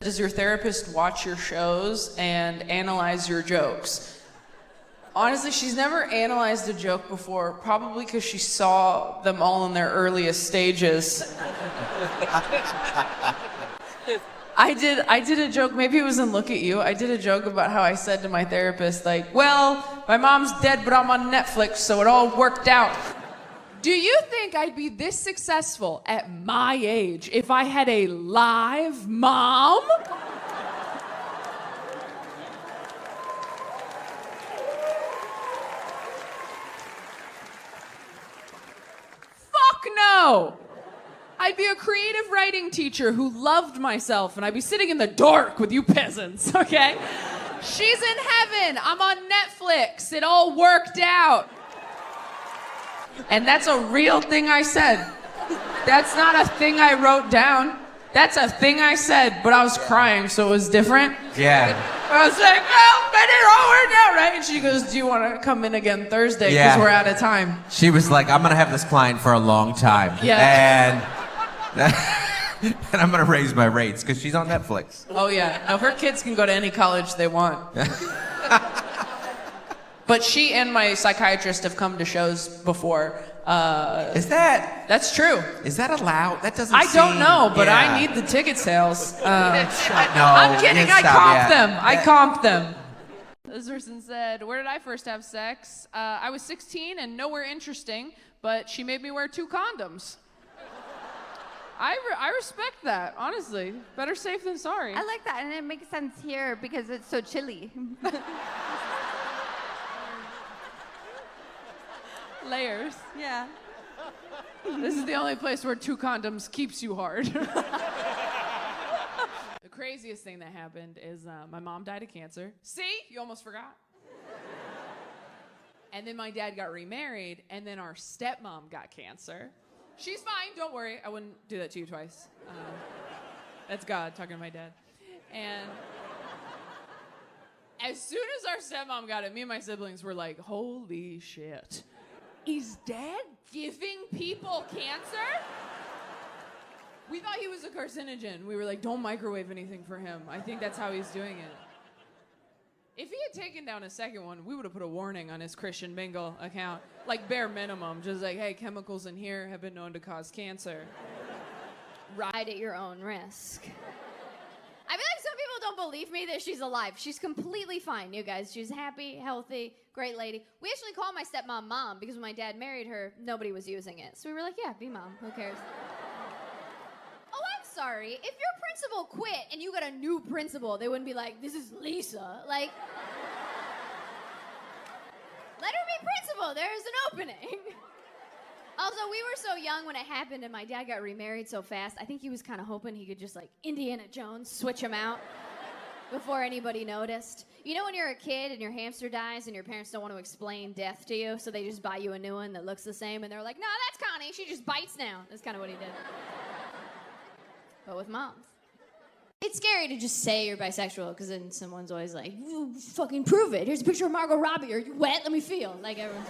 Does your therapist watch your shows and analyze your jokes? Honestly, she's never analyzed a joke before, probably because she saw them all in their earliest stages. I did a joke, maybe it was in Look at You. I did a joke about how I said to my therapist, like, well, my mom's dead, but I'm on Netflix, so it all worked out. Do you think I'd be this successful at my age if I had a live mom? Fuck no! I'd be a creative writing teacher who loved myself, and I'd be sitting in the dark with you peasants, okay? She's in heaven. I'm on Netflix. It all worked out. And that's a real thing I said. That's not a thing I wrote down. That's a thing I said, but I was crying, so it was different. Yeah. I was like, well, but it all worked out, right? And she goes, do you want to come in again Thursday? Because we're out of time. She was like, I'm going to have this client for a long time. Yeah. And And I'm gonna raise my rates because she's on Netflix. Oh yeah. Now her kids can go to any college they want. But she and my psychiatrist have come to shows before. That's true. Is that allowed? That doesn't. I don't seem- know, but yeah. I need the ticket sales. No, I'm kidding. I stop, comp yeah. them. I comp them. This person said, where did I first have sex? I was 16 and nowhere interesting, but she made me wear 2 condoms. I respect that, honestly. Better safe than sorry. I like that, and it makes sense here because it's so chilly. Layers. Yeah. This is the only place where 2 condoms keeps you hard. The craziest thing that happened is my mom died of cancer. See? You almost forgot. And then my dad got remarried, and then our stepmom got cancer. She's fine, don't worry. I wouldn't do that to you twice. That's God talking to my dad. And as soon as our stepmom got it, me and my siblings were like, holy shit. Is Dad giving people cancer? We thought he was a carcinogen. We were like, don't microwave anything for him. I think that's how he's doing it. If he had taken down a second one, we would have put a warning on his Christian Mingle account. Like bare minimum, just like, hey, chemicals in here have been known to cause cancer. Ride at your own risk. I feel like some people don't believe me that she's alive. She's completely fine, you guys. She's happy, healthy, great lady. We actually call my stepmom Mom because when my dad married her, nobody was using it. So we were like, yeah, be Mom. Who cares? Oh, I'm sorry. If your principal quit and you got a new principal, they wouldn't be like, this is Lisa. Like, let her be principal. There's an opening. Also, we were so young when it happened and my dad got remarried so fast. I think he was kind of hoping he could just like Indiana Jones, switch him out before anybody noticed. You know when you're a kid and your hamster dies and your parents don't want to explain death to you, so they just buy you a new one that looks the same and they're like, no, that's Connie. She just bites now. That's kind of what he did. But with moms. It's scary to just say you're bisexual because then someone's always like, you fucking prove it. Here's a picture of Margot Robbie. Are you wet? Let me feel. Like everyone's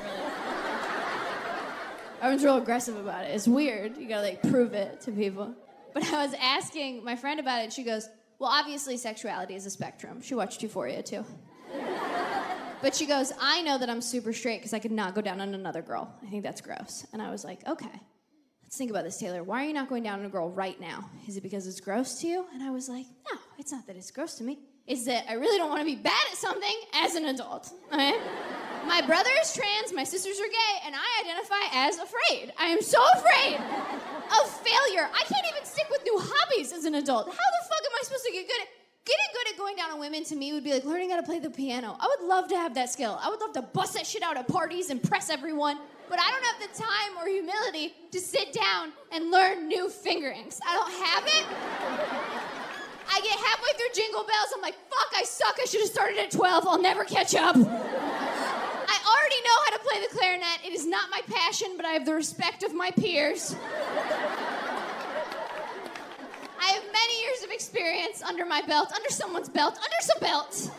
real aggressive about it. It's weird. You gotta like prove it to people. But I was asking my friend about it and she goes, well, obviously sexuality is a spectrum. She watched Euphoria too. But she goes, I know that I'm super straight because I could not go down on another girl. I think that's gross. And I was like, okay. Let's think about this, Taylor. Why are you not going down on a girl right now? Is it because it's gross to you? And I was like, no, it's not that it's gross to me. It's that I really don't want to be bad at something as an adult. Okay? My brother is trans, my sisters are gay, and I identify as afraid. I am so afraid of failure. I can't even stick with new hobbies as an adult. How the fuck am I supposed to get good at... Getting good at going down on women to me would be like learning how to play the piano. I would love to have that skill. I would love to bust that shit out at parties, impress everyone. But I don't have the time or humility to sit down and learn new fingerings. I don't have it. I get halfway through Jingle Bells, I'm like, fuck, I suck. I should have started at 12. I'll never catch up. I already know how to play the clarinet. It is not my passion, but I have the respect of my peers. I have many years of experience under my belt, under someone's belt, under some belts. And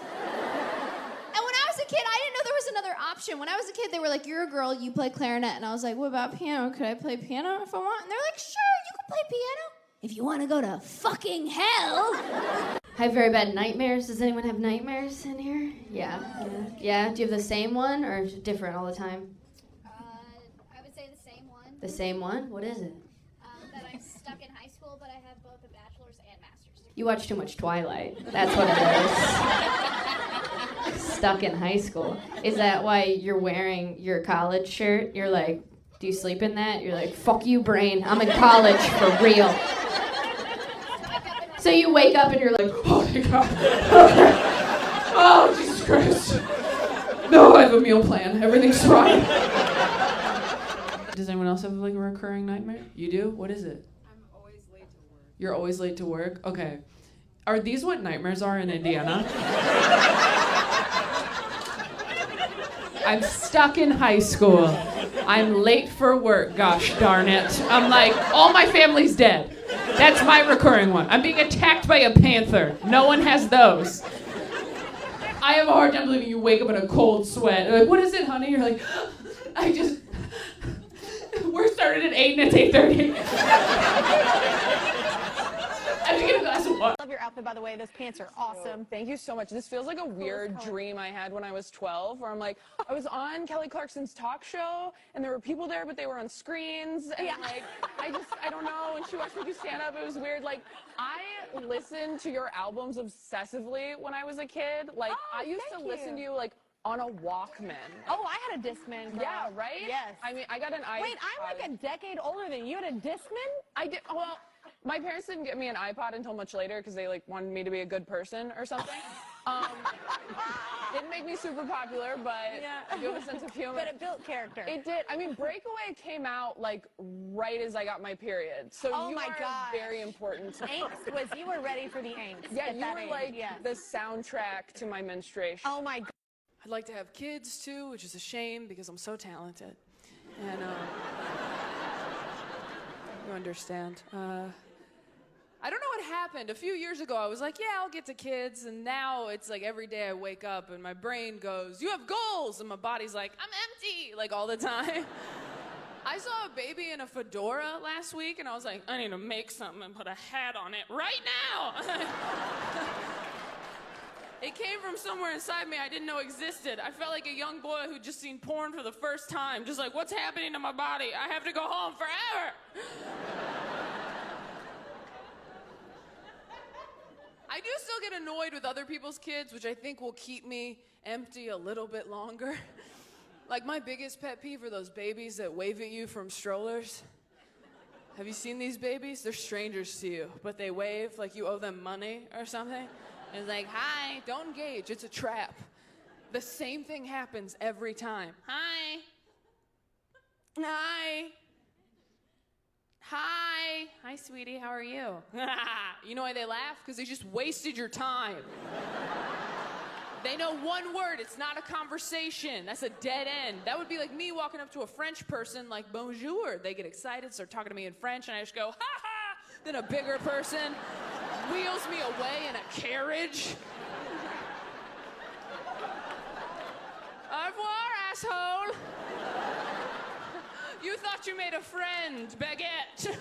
when I was a kid, I didn't know there was another option. When I was a kid, they were like, you're a girl, you play clarinet. And I was like, what about piano? Could I play piano if I want? And they're like, sure, you can play piano. If you want to go to fucking hell. I have very bad nightmares. Does anyone have nightmares in here? Yeah. Yeah? Do you have the same one or is it different all the time? I would say the same one. The same one? What is it? That I'm stuck in high school, but I have both a bachelor's and master's degree. You watch too much Twilight. That's what it is. Stuck in high school. Is that why you're wearing your college shirt? You're like, do you sleep in that? You're like, fuck you, brain. I'm in college for real. So you wake up and you're like, oh my God. Oh, Jesus Christ. No, I have a meal plan. Everything's fine. Does anyone else have like a recurring nightmare? You do? What is it? I'm always late to work. You're always late to work? Okay. Are these what nightmares are in Indiana? I'm stuck in high school. I'm late for work, gosh darn it. I'm like, all my family's dead. That's my recurring one. I'm being attacked by a panther. No one has those. I have a hard time believing you wake up in a cold sweat. They're like, what is it, honey? You're like, we're started at 8 and it's 8:30. have to get a glass of water. Love your outfit, by the way. Those pants are awesome. Thank you so much. This feels like a weird dream I had when I was 12, where I'm like, I was on Kelly Clarkson's talk show, and there were people there, but they were on screens, and like, I don't know, and she watched me do stand-up. It was weird. Like, I listened to your albums obsessively when I was a kid. Like, I used to listen to you, like, on a Walkman. Oh, I had a Discman, girl. Yeah, right? Yes. I mean, I got an iPod. Wait, I'm like a decade older than you. You had a Discman? I did, well, my parents didn't get me an iPod until much later because they, like, wanted me to be a good person or something. Didn't make me super popular, but I do have a sense of humor. But it built character. It did. I mean, Breakaway came out, like, right as I got my period. So you are very important to me. Angst was, you were ready for the angst. Yeah, at you that were age. like Yes. the soundtrack to my menstruation. Oh my God. I'd like to have kids too, which is a shame because I'm so talented. And you understand. I don't know what happened. A few years ago, I was like, yeah, I'll get to kids. And now it's like every day I wake up and my brain goes, you have goals. And my body's like, I'm empty, like all the time. I saw a baby in a fedora last week and I was like, I need to make something and put a hat on it right now. It came from somewhere inside me I didn't know existed. I felt like a young boy who'd just seen porn for the first time. Just like, what's happening to my body? I have to go home forever. I do still get annoyed with other people's kids, which I think will keep me empty a little bit longer. Like, my biggest pet peeve are those babies that wave at you from strollers. Have you seen these babies? They're strangers to you, but they wave like you owe them money or something. And it's like, hi, don't engage, it's a trap. The same thing happens every time. Hi. Hi. Hi. Hi, sweetie, how are you? You know why they laugh? Because they just wasted your time. They know one word, it's not a conversation. That's a dead end. That would be like me walking up to a French person like, bonjour. They get excited, start talking to me in French, and I just go, ha ha. Then a bigger person wheels me away in a carriage. Au revoir, asshole. You thought you made a friend, baguette.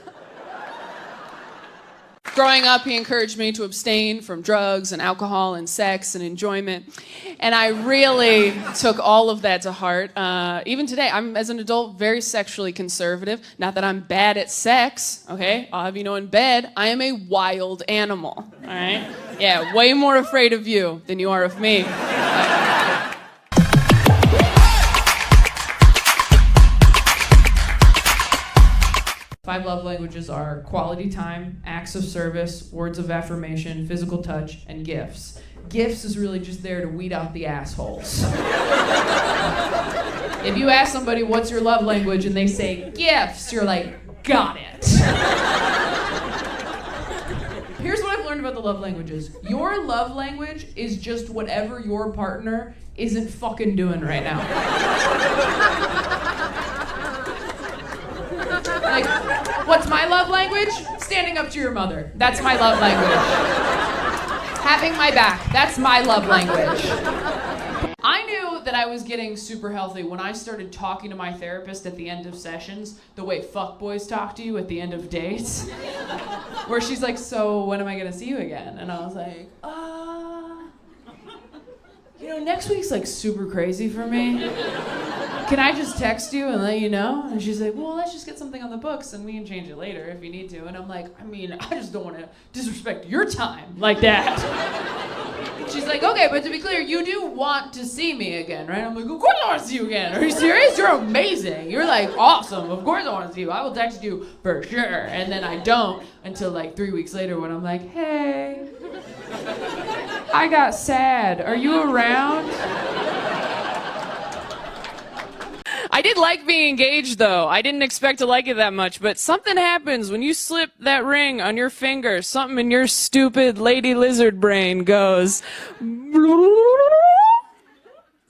Growing up, he encouraged me to abstain from drugs and alcohol and sex and enjoyment. And I really took all of that to heart. Even today, I'm, as an adult, very sexually conservative. Not that I'm bad at sex, okay? I'll have you know in bed, I am a wild animal, all right? Yeah, way more afraid of you than you are of me. 5 love languages are quality time, acts of service, words of affirmation, physical touch, and gifts. Gifts is really just there to weed out the assholes. If you ask somebody, what's your love language, and they say gifts, you're like, got it. Here's what I've learned about the love languages. Your love language is just whatever your partner isn't fucking doing right now. Like, what's my love language? Standing up to your mother. That's my love language. Having my back. That's my love language. I knew that I was getting super healthy when I started talking to my therapist at the end of sessions the way fuckboys talk to you at the end of dates. Where she's like, so when am I gonna see you again? And I was like, you know, next week's like super crazy for me. Can I just text you and let you know? And she's like, well, let's just get something on the books and we can change it later if you need to. And I'm like, I mean, I just don't want to disrespect your time like that. She's like, okay, but to be clear, you do want to see me again, right? I'm like, of course I want to see you again. Are you serious? You're amazing. You're like awesome. Of course I want to see you. I will text you for sure. And then I don't until like 3 weeks later when I'm like, hey, I got sad. Are you around? I did like being engaged, though. I didn't expect to like it that much, but something happens when you slip that ring on your finger. Something in your stupid lady lizard brain goes,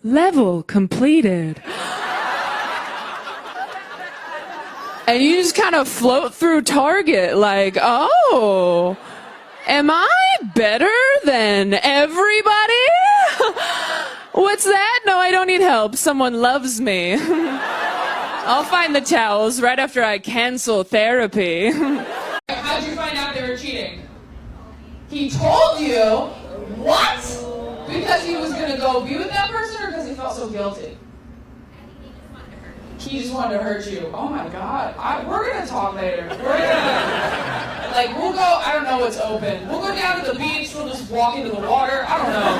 level completed. And you just kind of float through Target like, oh, am I better than everybody? What's that? No, I don't need help. Someone loves me. I'll find the towels right after I cancel therapy. How'd you find out they were cheating? He told you what? Because he was gonna go be with that person, or because he felt so guilty? He just wanted to hurt you. Oh my God. We're gonna talk later. We'll go, I don't know what's open. We'll go down to the beach, we'll just walk into the water. I don't know.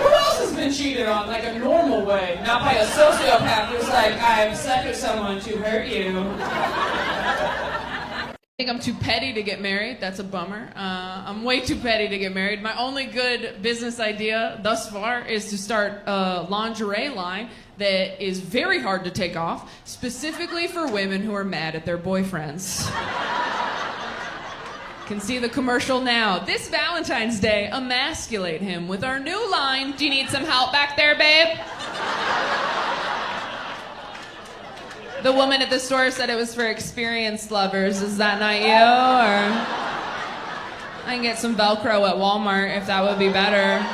Who else has been cheated on, like a normal way? Not by a sociopath who's like, I've slept with someone to hurt you. I think I'm too petty to get married. That's a bummer. I'm way too petty to get married. My only good business idea thus far is to start a lingerie line that is very hard to take off, specifically for women who are mad at their boyfriends. Can see the commercial now. This Valentine's Day, emasculate him with our new line. Do you need some help back there, babe? The woman at the store said it was for experienced lovers. Is that not you? Or I can get some Velcro at Walmart if that would be better.